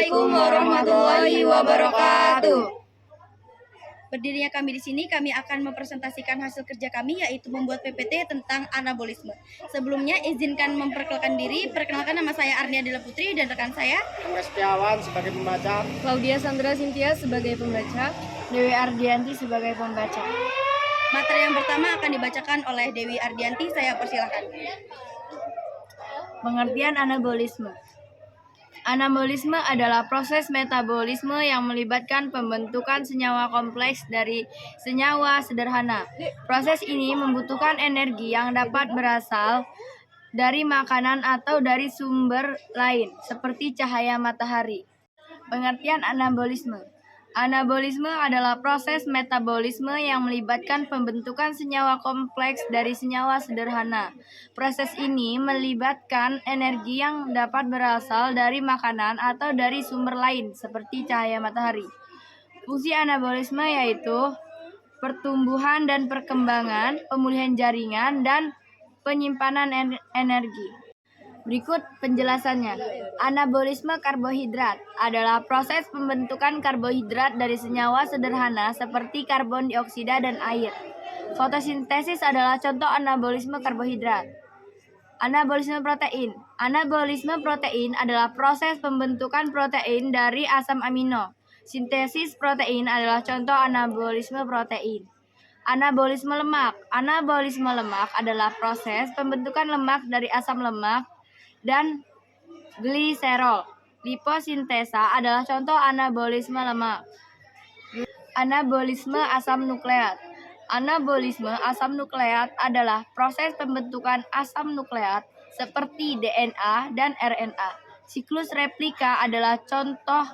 Assalamualaikum warahmatullahi wabarakatuh. Berdirinya kami di sini, kami akan mempresentasikan hasil kerja kami, yaitu membuat PPT tentang anabolisme. Sebelumnya, izinkan memperkenalkan diri. Perkenalkan, nama saya Arnia Dela Putri dan rekan saya Angga Setiawan sebagai pembaca, Claudia Sandra Cynthia sebagai pembaca, Dewi Ardianti sebagai pembaca. Materi yang pertama akan dibacakan oleh Dewi Ardianti. Saya persilahkan. Pengertian anabolisme. Anabolisme adalah proses metabolisme yang melibatkan pembentukan senyawa kompleks dari senyawa sederhana. Proses ini membutuhkan energi yang dapat berasal dari makanan atau dari sumber lain, seperti cahaya matahari. Pengertian anabolisme. Anabolisme adalah proses metabolisme yang melibatkan pembentukan senyawa kompleks dari senyawa sederhana. Proses ini melibatkan energi yang dapat berasal dari makanan atau dari sumber lain, seperti cahaya matahari. Fungsi anabolisme yaitu pertumbuhan dan perkembangan, pemulihan jaringan, dan penyimpanan energi. Berikut penjelasannya. Anabolisme karbohidrat adalah proses pembentukan karbohidrat dari senyawa sederhana seperti karbon dioksida dan air. Fotosintesis adalah contoh anabolisme karbohidrat. Anabolisme protein. Anabolisme protein adalah proses pembentukan protein dari asam amino. Sintesis protein adalah contoh anabolisme protein. Anabolisme lemak. Anabolisme lemak adalah proses pembentukan lemak dari asam lemak dan gliserol. Liposintesa adalah contoh anabolisme lemak. Anabolisme asam nukleat. Anabolisme asam nukleat adalah proses pembentukan asam nukleat seperti DNA dan RNA. Siklus replika adalah contoh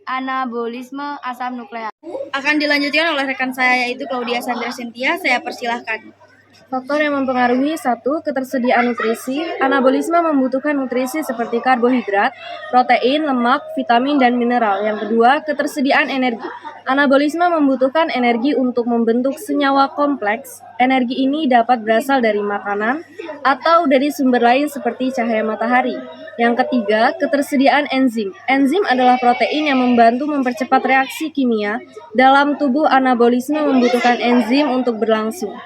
anabolisme asam nukleat. Akan dilanjutkan oleh rekan saya, yaitu Claudia Sandra Cynthia. Saya persilahkan. Faktor yang mempengaruhi: 1. Ketersediaan nutrisi. Anabolisme membutuhkan nutrisi seperti karbohidrat, protein, lemak, vitamin, dan mineral. Yang kedua, ketersediaan energi. Anabolisme membutuhkan energi untuk membentuk senyawa kompleks. Energi ini dapat berasal dari makanan atau dari sumber lain seperti cahaya matahari. Yang ketiga, ketersediaan enzim. Enzim adalah protein yang membantu mempercepat reaksi kimia. Dalam tubuh, anabolisme membutuhkan enzim untuk berlangsung.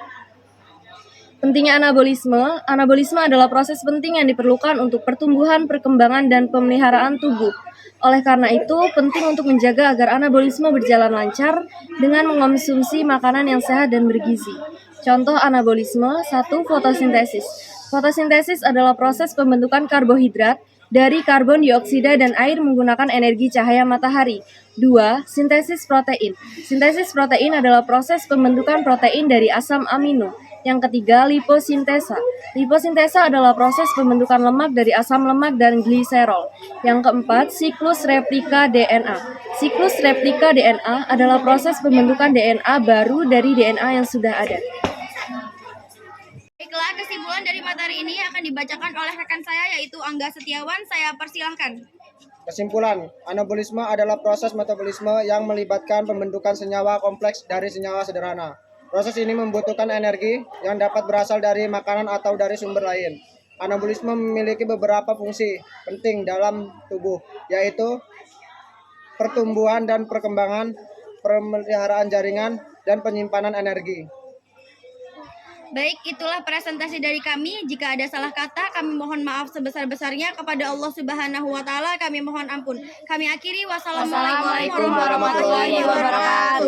Pentingnya anabolisme. Anabolisme adalah proses penting yang diperlukan untuk pertumbuhan, perkembangan, dan pemeliharaan tubuh. Oleh karena itu, penting untuk menjaga agar anabolisme berjalan lancar dengan mengonsumsi makanan yang sehat dan bergizi. Contoh anabolisme: 1. Fotosintesis. Fotosintesis adalah proses pembentukan karbohidrat dari karbon dioksida dan air menggunakan energi cahaya matahari. 2. Sintesis protein. Sintesis protein adalah proses pembentukan protein dari asam amino. Yang ketiga, liposintesa. Liposintesa adalah proses pembentukan lemak dari asam lemak dan gliserol. Yang keempat, siklus replika DNA. Siklus replika DNA adalah proses pembentukan DNA baru dari DNA yang sudah ada. Baiklah, kesimpulan dari materi ini akan dibacakan oleh rekan saya, yaitu Angga Setiawan. Saya persilahkan. Kesimpulan, anabolisme adalah proses metabolisme yang melibatkan pembentukan senyawa kompleks dari senyawa sederhana. Proses ini membutuhkan energi yang dapat berasal dari makanan atau dari sumber lain. Anabolisme memiliki beberapa fungsi penting dalam tubuh, yaitu pertumbuhan dan perkembangan, pemeliharaan jaringan, dan penyimpanan energi. Baik, itulah presentasi dari kami. Jika ada salah kata, kami mohon maaf sebesar-besarnya. Kepada Allah Subhanahu wa Ta'ala, kami mohon ampun. Kami akhiri. Wassalamualaikum warahmatullahi wabarakatuh.